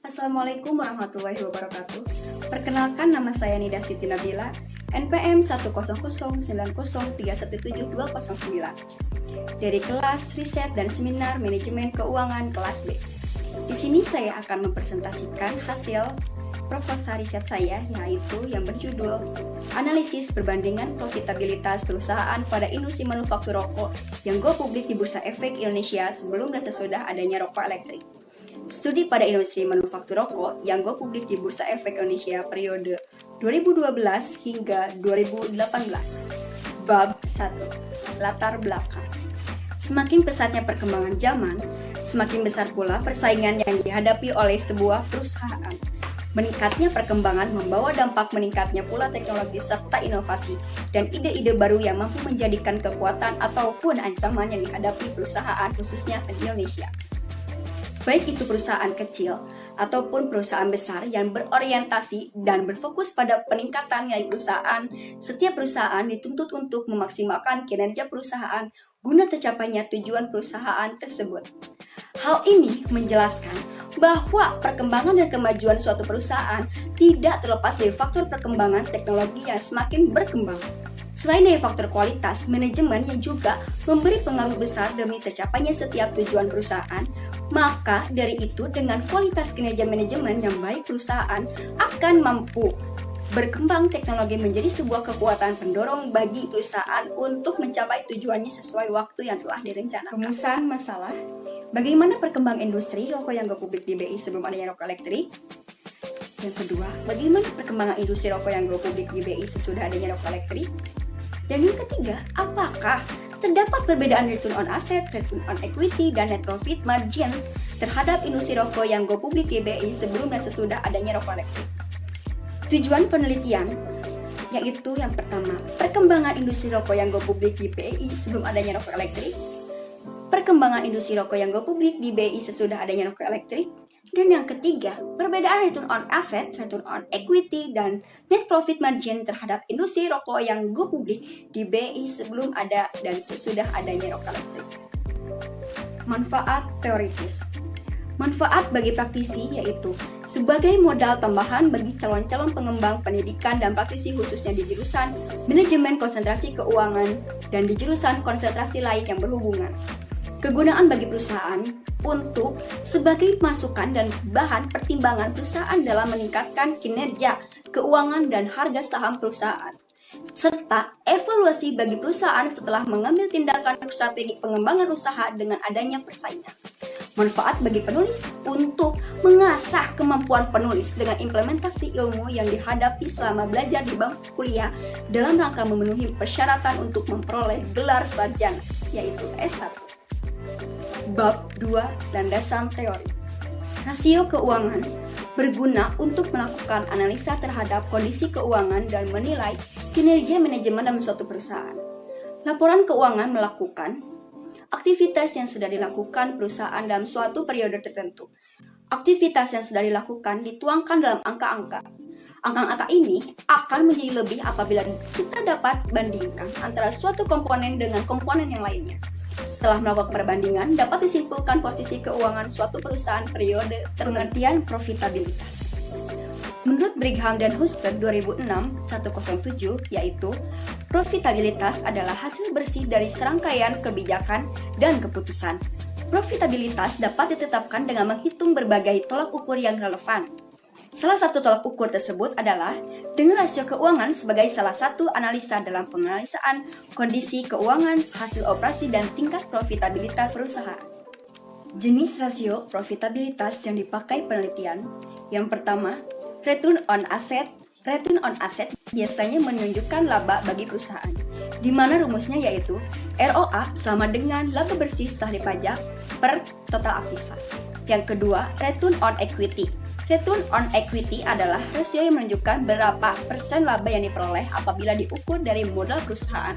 Assalamualaikum warahmatullahi wabarakatuh. Perkenalkan, nama saya Nida Siti Nabila, NPM 1009030317209 dari kelas Riset dan Seminar Manajemen Keuangan kelas B. Di sini saya akan mempresentasikan hasil proposal riset saya, yaitu yang berjudul Analisis Perbandingan Profitabilitas Perusahaan pada Industri Manufaktur Rokok yang go publik di Bursa Efek Indonesia sebelum dan sesudah adanya rokok elektrik. Studi pada industri manufaktur rokok yang go publik di Bursa Efek Indonesia periode 2012 hingga 2018. Bab 1. Latar belakang. Semakin pesatnya perkembangan zaman, semakin besar pula persaingan yang dihadapi oleh sebuah perusahaan. Meningkatnya perkembangan membawa dampak meningkatnya pula teknologi serta inovasi dan ide-ide baru yang mampu menjadikan kekuatan ataupun ancaman yang dihadapi perusahaan khususnya di Indonesia. Baik itu perusahaan kecil ataupun perusahaan besar yang berorientasi dan berfokus pada peningkatan nilai perusahaan, setiap perusahaan dituntut untuk memaksimalkan kinerja perusahaan guna tercapainya tujuan perusahaan tersebut. Hal ini menjelaskan bahwa perkembangan dan kemajuan suatu perusahaan tidak terlepas dari faktor perkembangan teknologi yang semakin berkembang. Selain dari faktor kualitas, manajemen yang juga memberi pengaruh besar demi tercapainya setiap tujuan perusahaan, maka dari itu dengan kualitas kinerja manajemen yang baik, perusahaan akan mampu berkembang teknologi menjadi sebuah kekuatan pendorong bagi perusahaan untuk mencapai tujuannya sesuai waktu yang telah direncanakan. Rumusan masalah: bagaimana perkembangan industri rokok yang go publik di BI sebelum adanya rokok elektrik? Yang kedua, bagaimana perkembangan industri rokok yang go publik di BI sesudah adanya rokok elektrik? Dan yang ketiga, apakah terdapat perbedaan return on asset, return on equity, dan net profit margin terhadap industri rokok yang go publik di BI sebelum dan sesudah adanya rokok elektrik? Tujuan penelitian yaitu yang pertama, perkembangan industri rokok yang go publik di BI sebelum adanya rokok elektrik, perkembangan industri rokok yang go publik di BI sesudah adanya rokok elektrik, dan yang ketiga, perbedaan return on asset, return on equity, dan net profit margin terhadap industri rokok yang go publik di BI sebelum ada dan sesudah adanya rokok elektrik. Manfaat teoritis. Manfaat bagi praktisi yaitu sebagai modal tambahan bagi calon-calon pengembang pendidikan dan praktisi khususnya di jurusan manajemen konsentrasi keuangan dan di jurusan konsentrasi lain yang berhubungan. Kegunaan bagi perusahaan untuk sebagai masukan dan bahan pertimbangan perusahaan dalam meningkatkan kinerja, keuangan, dan harga saham perusahaan, serta evaluasi bagi perusahaan setelah mengambil tindakan strategi pengembangan usaha dengan adanya persaingan. Manfaat bagi penulis untuk mengasah kemampuan penulis dengan implementasi ilmu yang dihadapi selama belajar di bangku kuliah dalam rangka memenuhi persyaratan untuk memperoleh gelar sarjana, yaitu S1. Bab 2. Landasan teori. Rasio keuangan berguna untuk melakukan analisa terhadap kondisi keuangan dan menilai kinerja manajemen dalam suatu perusahaan. Laporan keuangan melakukan aktivitas yang sudah dilakukan perusahaan dalam suatu periode tertentu. Aktivitas yang sudah dilakukan dituangkan dalam angka-angka. Angka-angka ini akan menjadi lebih apabila kita dapat bandingkan antara suatu komponen dengan komponen yang lainnya. Setelah melakukan perbandingan, dapat disimpulkan posisi keuangan suatu perusahaan periode pengertian profitabilitas. Menurut Brigham dan Houston 2006-107, yaitu profitabilitas adalah hasil bersih dari serangkaian kebijakan dan keputusan. Profitabilitas dapat ditetapkan dengan menghitung berbagai tolak ukur yang relevan. Salah satu tolak ukur tersebut adalah dengan rasio keuangan sebagai salah satu analisa dalam penganalisaan kondisi keuangan, hasil operasi, dan tingkat profitabilitas perusahaan. Jenis rasio profitabilitas yang dipakai penelitian. Yang pertama, return on asset. Return on asset biasanya menunjukkan laba bagi perusahaan, di mana rumusnya yaitu ROA sama dengan laba bersih setelah dipajak per total aktiva. Yang kedua, return on equity. Return on equity adalah rasio yang menunjukkan berapa persen laba yang diperoleh apabila diukur dari modal perusahaan,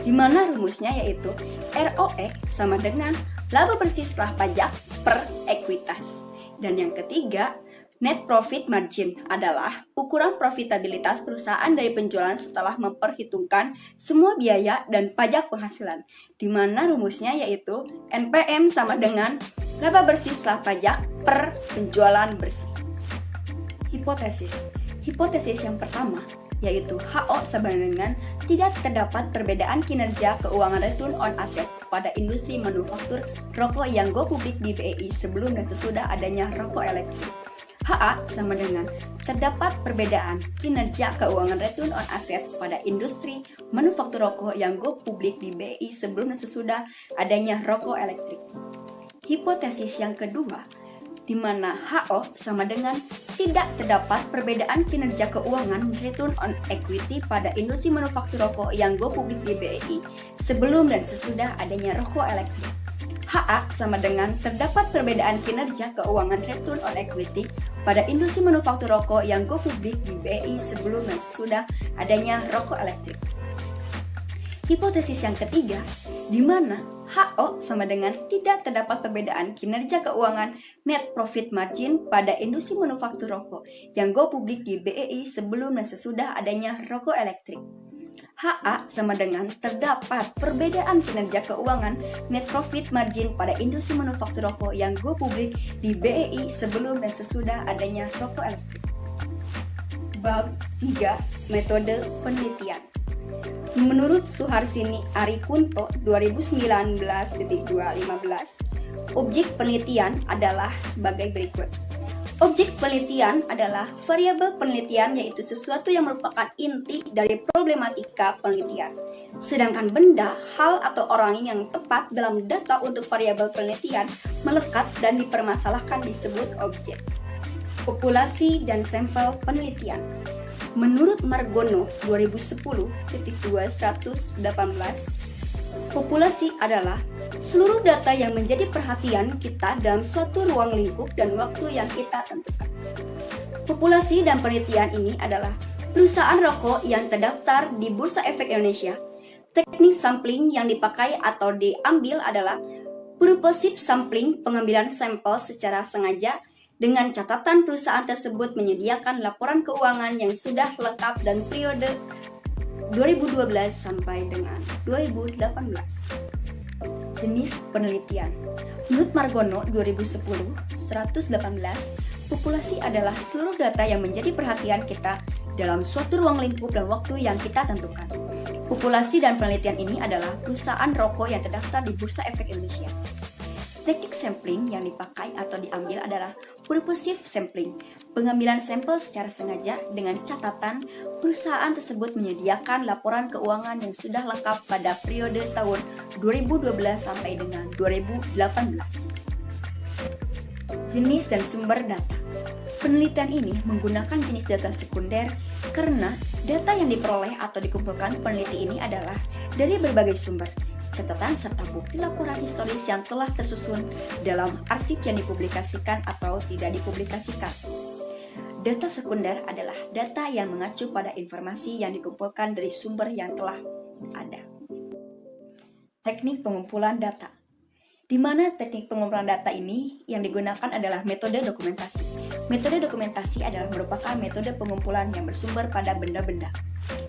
di mana rumusnya yaitu ROE sama dengan laba bersih setelah pajak per ekuitas. Dan yang ketiga, net profit margin adalah ukuran profitabilitas perusahaan dari penjualan setelah memperhitungkan semua biaya dan pajak penghasilan, di mana rumusnya yaitu NPM sama dengan laba bersih setelah pajak per penjualan bersih. Hipotesis. Hipotesis yang pertama yaitu HO sama dengan tidak terdapat perbedaan kinerja keuangan return on asset pada industri manufaktur rokok yang go publik di BEI sebelum dan sesudah adanya rokok elektrik. HA sama dengan terdapat perbedaan kinerja keuangan return on asset pada industri manufaktur rokok yang go publik di BEI sebelum dan sesudah adanya rokok elektrik. Hipotesis yang kedua, di mana HO sama dengan tidak terdapat perbedaan kinerja keuangan return on equity pada industri manufaktur rokok yang go publik di BEI sebelum dan sesudah adanya rokok elektrik. HA sama dengan terdapat perbedaan kinerja keuangan return on equity pada industri manufaktur rokok yang go publik di BEI sebelum dan sesudah adanya rokok elektrik. Hipotesis yang ketiga, di mana HO sama dengan tidak terdapat perbedaan kinerja keuangan net profit margin pada industri manufaktur rokok yang go publik di BEI sebelum dan sesudah adanya rokok elektrik. HA sama dengan terdapat perbedaan kinerja keuangan net profit margin pada industri manufaktur rokok yang go publik di BEI sebelum dan sesudah adanya rokok elektrik. Bab 3. Metode penelitian. Menurut Suharsini Arikunto 2019.215, objek penelitian adalah sebagai berikut. Objek penelitian adalah variabel penelitian, yaitu sesuatu yang merupakan inti dari problematika penelitian. Sedangkan benda, hal, atau orang yang tepat dalam data untuk variabel penelitian melekat dan dipermasalahkan disebut objek. Populasi dan sampel penelitian. Menurut Margono 2010.218, populasi adalah seluruh data yang menjadi perhatian kita dalam suatu ruang lingkup dan waktu yang kita tentukan. Populasi dan penelitian ini adalah perusahaan rokok yang terdaftar di Bursa Efek Indonesia. Teknik sampling yang dipakai atau diambil adalah purposive sampling, pengambilan sampel secara sengaja, dengan catatan perusahaan tersebut menyediakan laporan keuangan yang sudah lengkap dan periode 2012 sampai dengan 2018. Jenis penelitian. Menurut Margono 2010-118, populasi adalah seluruh data yang menjadi perhatian kita dalam suatu ruang lingkup dan waktu yang kita tentukan. Populasi dan penelitian ini adalah perusahaan rokok yang terdaftar di Bursa Efek Indonesia. Teknik sampling yang dipakai atau diambil adalah purposive sampling, pengambilan sampel secara sengaja dengan catatan perusahaan tersebut menyediakan laporan keuangan yang sudah lengkap pada periode tahun 2012 sampai dengan 2018. Jenis dan sumber data. Penelitian ini menggunakan jenis data sekunder karena data yang diperoleh atau dikumpulkan peneliti ini adalah dari berbagai sumber, catatan serta bukti laporan historis yang telah tersusun dalam arsip yang dipublikasikan atau tidak dipublikasikan. Data sekunder adalah data yang mengacu pada informasi yang dikumpulkan dari sumber yang telah ada. Teknik pengumpulan data. Di mana teknik pengumpulan data ini yang digunakan adalah metode dokumentasi. Metode dokumentasi adalah merupakan metode pengumpulan yang bersumber pada benda-benda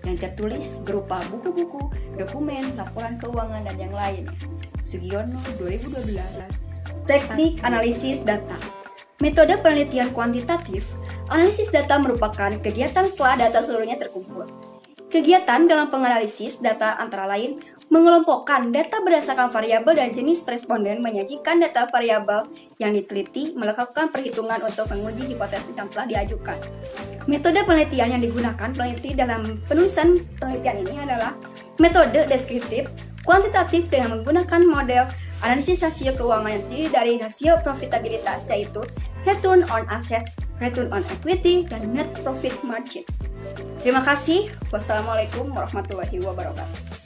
yang tertulis berupa buku-buku, dokumen, laporan keuangan, dan yang lainnya. Sugiono 2012. Teknik analisis data. Metode penelitian kuantitatif. Analisis data merupakan kegiatan setelah data seluruhnya terkumpul. Kegiatan dalam penganalisis data antara lain mengelompokkan data berdasarkan variabel dan jenis responden, menyajikan data variabel yang diteliti, melakukan perhitungan untuk menguji hipotesis yang telah diajukan. Metode penelitian yang digunakan peneliti dalam penulisan penelitian ini adalah metode deskriptif, kuantitatif dengan menggunakan model analisis rasio keuangan yang terdiri dari rasio profitabilitas, yaitu return on asset, return on equity, dan net profit margin. Terima kasih. Wassalamualaikum warahmatullahi wabarakatuh.